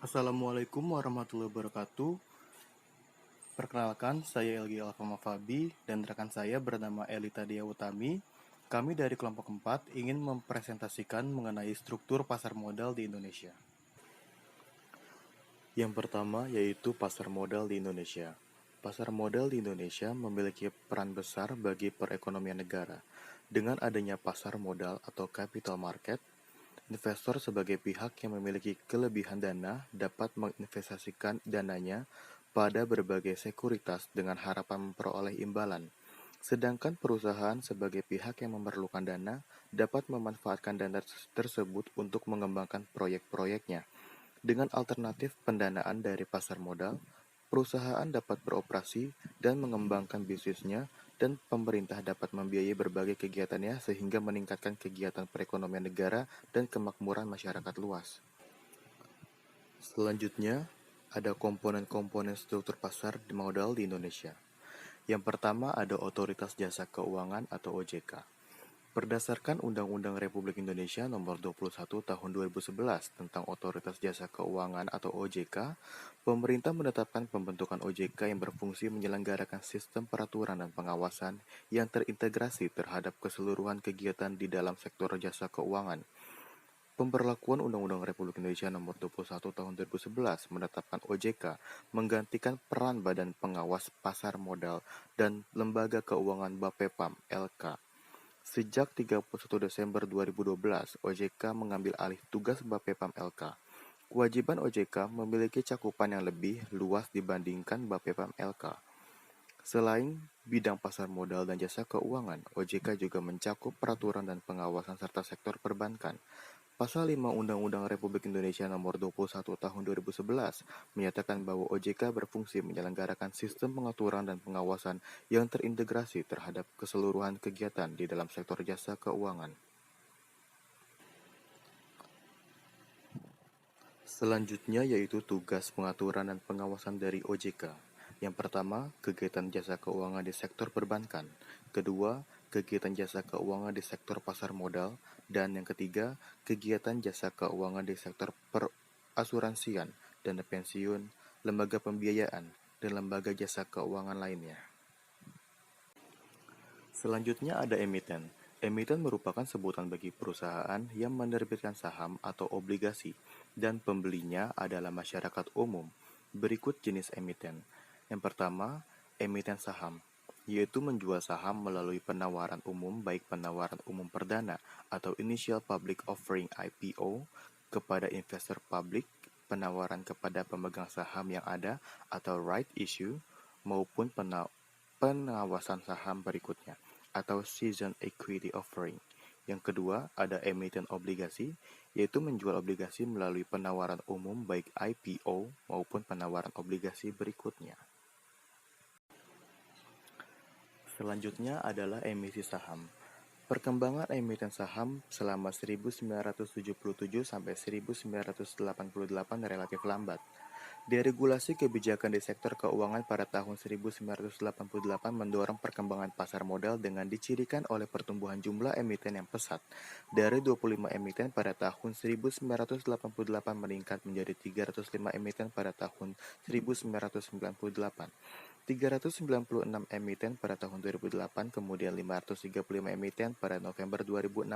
Assalamualaikum warahmatullahi wabarakatuh. Perkenalkan, saya Elgi Alfama Fabi dan rekan saya bernama Elita Dia Utami. Kami dari kelompok 4 ingin mempresentasikan mengenai struktur pasar modal di Indonesia. Yang pertama yaitu pasar modal di Indonesia. Pasar modal di Indonesia memiliki peran besar bagi perekonomian negara. Dengan adanya pasar modal atau capital market, investor sebagai pihak yang memiliki kelebihan dana dapat menginvestasikan dananya pada berbagai sekuritas dengan harapan memperoleh imbalan. Sedangkan perusahaan sebagai pihak yang memerlukan dana dapat memanfaatkan dana tersebut untuk mengembangkan proyek-proyeknya. Dengan alternatif pendanaan dari pasar modal, perusahaan dapat beroperasi dan mengembangkan bisnisnya dan pemerintah dapat membiayai berbagai kegiatannya sehingga meningkatkan kegiatan perekonomian negara dan kemakmuran masyarakat luas. Selanjutnya, ada komponen-komponen struktur pasar modal di Indonesia. Yang pertama ada Otoritas Jasa Keuangan atau OJK. Berdasarkan Undang-Undang Republik Indonesia Nomor 21 Tahun 2011 tentang Otoritas Jasa Keuangan atau OJK, pemerintah menetapkan pembentukan OJK yang berfungsi menyelenggarakan sistem peraturan dan pengawasan yang terintegrasi terhadap keseluruhan kegiatan di dalam sektor jasa keuangan. Pemberlakuan Undang-Undang Republik Indonesia Nomor 21 Tahun 2011 menetapkan OJK menggantikan peran Badan Pengawas Pasar Modal dan Lembaga Keuangan Bapepam (LK). Sejak 31 Desember 2012, OJK mengambil alih tugas Bapepam LK. Kewajiban OJK memiliki cakupan yang lebih luas dibandingkan Bapepam LK. Selain bidang pasar modal dan jasa keuangan, OJK juga mencakup peraturan dan pengawasan serta sektor perbankan. Pasal 5 Undang-Undang Republik Indonesia Nomor 21 Tahun 2011 menyatakan bahwa OJK berfungsi menyelenggarakan sistem pengaturan dan pengawasan yang terintegrasi terhadap keseluruhan kegiatan di dalam sektor jasa keuangan. Selanjutnya yaitu tugas pengaturan dan pengawasan dari OJK. Yang pertama, kegiatan jasa keuangan di sektor perbankan. Kedua, kegiatan jasa keuangan di sektor pasar modal. Dan yang ketiga, kegiatan jasa keuangan di sektor perasuransian, dana pensiun, lembaga pembiayaan, dan lembaga jasa keuangan lainnya. Selanjutnya ada emiten. Emiten merupakan sebutan bagi perusahaan yang menerbitkan saham atau obligasi, dan pembelinya adalah masyarakat umum. Berikut jenis emiten. Yang pertama, emiten saham, yaitu menjual saham melalui penawaran umum baik penawaran umum perdana atau Initial Public Offering (IPO) kepada investor publik, penawaran kepada pemegang saham yang ada atau right issue, maupun penawasan saham berikutnya atau Season Equity Offering. Yang kedua, ada emiten obligasi, yaitu menjual obligasi melalui penawaran umum baik IPO maupun penawaran obligasi berikutnya. Selanjutnya adalah emisi saham. Perkembangan emiten saham selama 1977 sampai 1988 relatif lambat. Deregulasi kebijakan di sektor keuangan pada tahun 1988 mendorong perkembangan pasar modal dengan dicirikan oleh pertumbuhan jumlah emiten yang pesat. Dari 25 emiten pada tahun 1988 meningkat menjadi 305 emiten pada tahun 1998. 396 emiten pada tahun 2008, kemudian 535 emiten pada November 2016.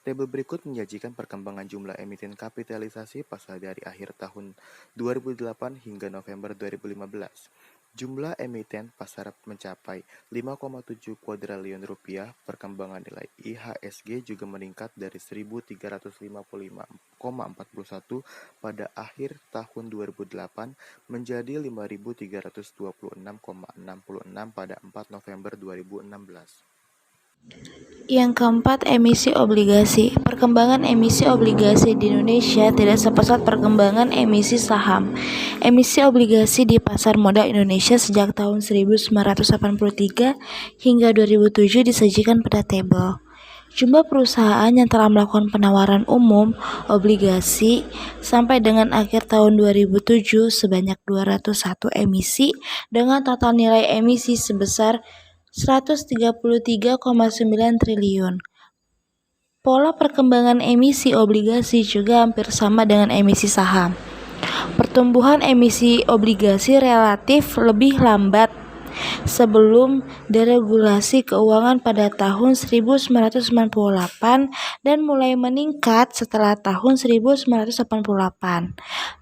Tabel berikut menyajikan perkembangan jumlah emiten kapitalisasi pasar dari akhir tahun 2008 hingga November 2015. Jumlah emiten pasar mencapai 5,7 kuadriliun rupiah. Perkembangan nilai IHSG juga meningkat dari 1.355,41 pada akhir tahun 2008 menjadi 5.326,66 pada 4 November 2016. Yang keempat, emisi obligasi. Perkembangan emisi obligasi di Indonesia tidak sepesat perkembangan emisi saham. Emisi obligasi di pasar modal Indonesia sejak tahun 1983 hingga 2007 disajikan pada tabel. Jumlah perusahaan yang telah melakukan penawaran umum obligasi sampai dengan akhir tahun 2007 sebanyak 201 emisi dengan total nilai emisi sebesar 133,9 triliun. Pola perkembangan emisi obligasi juga hampir sama dengan emisi saham. Pertumbuhan emisi obligasi relatif lebih lambat sebelum deregulasi keuangan pada tahun 1998 dan mulai meningkat setelah tahun 1988.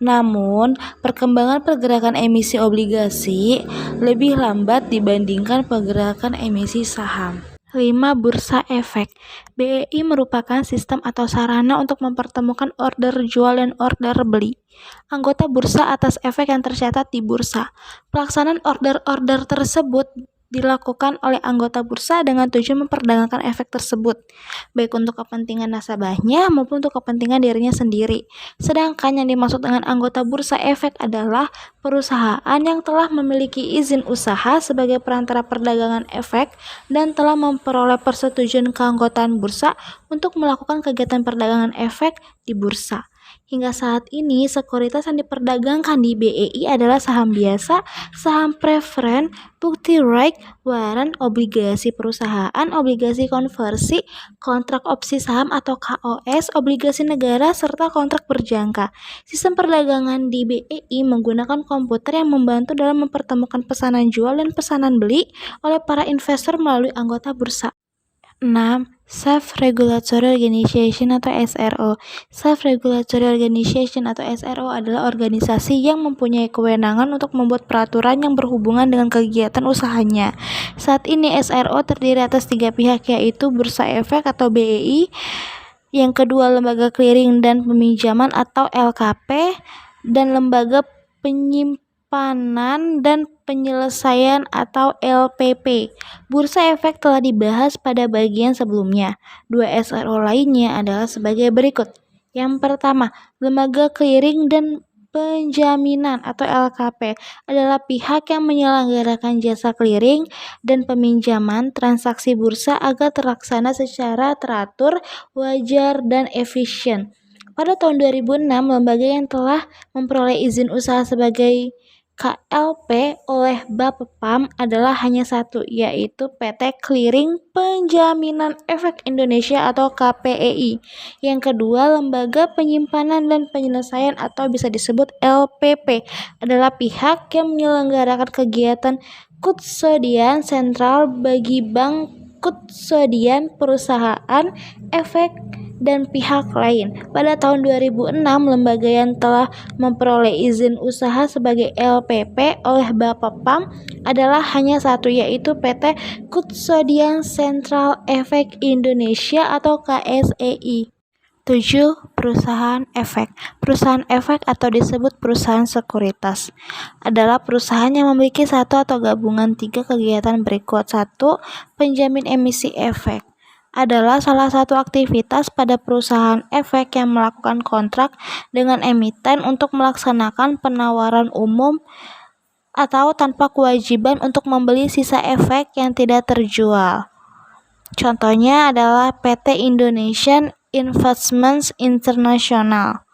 Namun, perkembangan pergerakan emisi obligasi lebih lambat dibandingkan pergerakan emisi saham. 5. Bursa efek. BEI merupakan sistem atau sarana untuk mempertemukan order jual dan order beli anggota bursa atas efek yang tercatat di bursa. Pelaksanaan order-order tersebut dilakukan oleh anggota bursa dengan tujuan memperdagangkan efek tersebut, baik untuk kepentingan nasabahnya maupun untuk kepentingan dirinya sendiri. Sedangkan yang dimaksud dengan anggota bursa efek adalah perusahaan yang telah memiliki izin usaha sebagai perantara perdagangan efek dan telah memperoleh persetujuan keanggotaan bursa untuk melakukan kegiatan perdagangan efek di bursa. Hingga saat ini, sekuritas yang diperdagangkan di BEI adalah saham biasa, saham preferen, bukti right, warrant, obligasi perusahaan, obligasi konversi, kontrak opsi saham atau KOS, obligasi negara, serta kontrak berjangka. Sistem perdagangan di BEI menggunakan komputer yang membantu dalam mempertemukan pesanan jual dan pesanan beli oleh para investor melalui anggota bursa. 6. Self-Regulatory Organization atau SRO. Self-Regulatory Organization atau SRO adalah organisasi yang mempunyai kewenangan untuk membuat peraturan yang berhubungan dengan kegiatan usahanya. Saat ini SRO terdiri atas 3 pihak, yaitu Bursa Efek atau BEI, yang kedua Lembaga Clearing dan Peminjaman atau LKP, dan Lembaga Penyimpanan dan Penyelesaian atau LPP. Bursa efek telah dibahas pada bagian sebelumnya. 2 SRO lainnya adalah sebagai berikut. Yang pertama, Lembaga Clearing dan Penjaminan atau LKP adalah pihak yang menyelenggarakan jasa clearing dan peminjaman transaksi bursa agar terlaksana secara teratur, wajar, dan efisien. Pada tahun 2006, lembaga yang telah memperoleh izin usaha sebagai KLP oleh Bapepam adalah hanya satu, yaitu PT Clearing Penjaminan Efek Indonesia atau KPEI. Yang kedua, Lembaga Penyimpanan dan Penyelesaian atau bisa disebut LPP adalah pihak yang menyelenggarakan kegiatan kustodian sentral bagi bank kustodian perusahaan efek dan pihak lain. Pada tahun 2006, lembaga yang telah memperoleh izin usaha sebagai LPP oleh Bapepam adalah hanya satu, yaitu PT Kustodian Sentral Efek Indonesia atau KSEI. 7. Perusahaan efek. Perusahaan efek atau disebut perusahaan sekuritas adalah perusahaan yang memiliki satu atau gabungan 3 kegiatan berikut. 1. Penjamin emisi efek adalah salah satu aktivitas pada perusahaan efek yang melakukan kontrak dengan emiten untuk melaksanakan penawaran umum atau tanpa kewajiban untuk membeli sisa efek yang tidak terjual. Contohnya adalah PT Indonesian Investments International,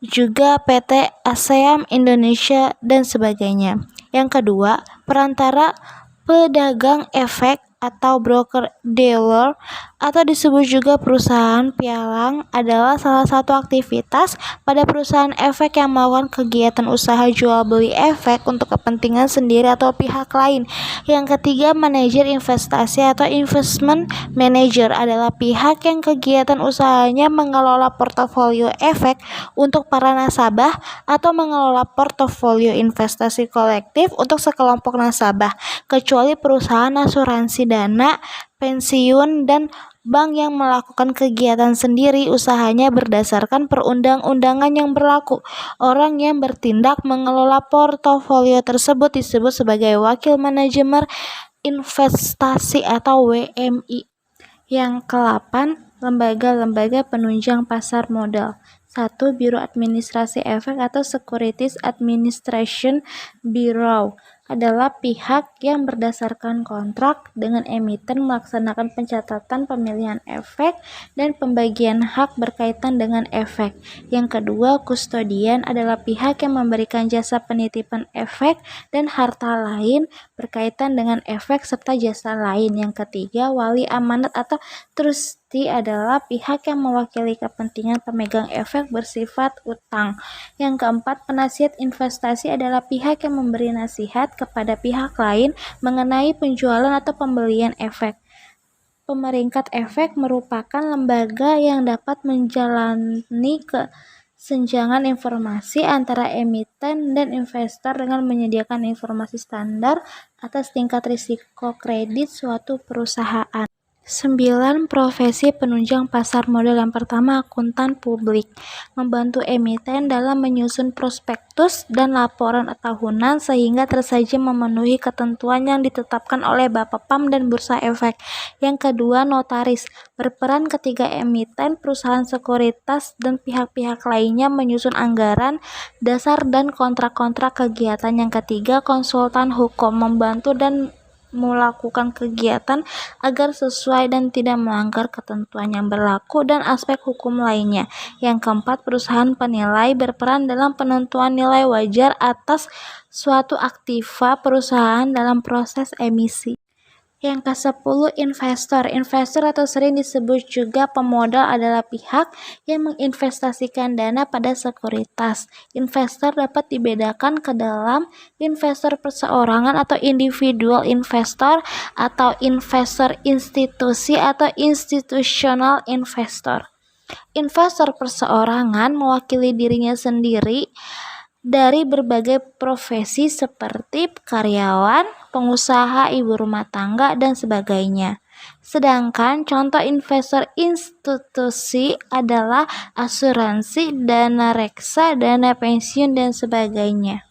juga PT ASEAN Indonesia, dan sebagainya. Yang kedua, perantara pedagang efek atau broker dealer atau disebut juga perusahaan pialang adalah salah satu aktivitas pada perusahaan efek yang melakukan kegiatan usaha jual beli efek untuk kepentingan sendiri atau pihak lain. Yang ketiga, manajer investasi atau investment manager adalah pihak yang kegiatan usahanya mengelola portofolio efek untuk para nasabah atau mengelola portofolio investasi kolektif untuk sekelompok nasabah, kecuali perusahaan asuransi dana, pensiun, dan bank yang melakukan kegiatan sendiri usahanya berdasarkan perundang-undangan yang berlaku. Orang yang bertindak mengelola portofolio tersebut disebut sebagai wakil manajemen investasi atau WMI. Yang ke-8, lembaga-lembaga penunjang pasar modal. 1. Biro Administrasi Efek atau Securities Administration Bureau adalah pihak yang berdasarkan kontrak dengan emiten melaksanakan pencatatan pemilihan efek dan pembagian hak berkaitan dengan efek. Yang kedua, kustodian adalah pihak yang memberikan jasa penitipan efek dan harta lain berkaitan dengan efek serta jasa lain. Yang ketiga, wali amanat atau trustee adalah pihak yang mewakili kepentingan pemegang efek bersifat utang. Yang keempat, penasihat investasi adalah pihak yang memberi nasihat kepada pihak lain mengenai penjualan atau pembelian efek. Pemeringkat efek merupakan lembaga yang dapat menjalani kesenjangan informasi antara emiten dan investor dengan menyediakan informasi standar atas tingkat risiko kredit suatu perusahaan. 9. Profesi penunjang pasar modal. Yang pertama, akuntan publik, membantu emiten dalam menyusun prospektus dan laporan tahunan sehingga tersaji memenuhi ketentuan yang ditetapkan oleh Bapepam dan Bursa Efek. Yang kedua, notaris, berperan ketika emiten, perusahaan sekuritas, dan pihak-pihak lainnya menyusun anggaran dasar dan kontrak-kontrak kegiatan. Yang ketiga, konsultan hukum, membantu dan melakukan kegiatan agar sesuai dan tidak melanggar ketentuan yang berlaku dan aspek hukum lainnya. Yang keempat, perusahaan penilai, berperan dalam penentuan nilai wajar atas suatu aktiva perusahaan dalam proses emisi. Yang ke-10, investor. Investor atau sering disebut juga pemodal adalah pihak yang menginvestasikan dana pada sekuritas. Investor dapat dibedakan ke dalam investor perseorangan atau individual investor, atau investor institusi atau institutional investor. Investor perseorangan mewakili dirinya sendiri dari berbagai profesi seperti karyawan, pengusaha, ibu rumah tangga, dan sebagainya. Sedangkan contoh investor institusi adalah asuransi, dana reksa, dana pensiun, dan sebagainya.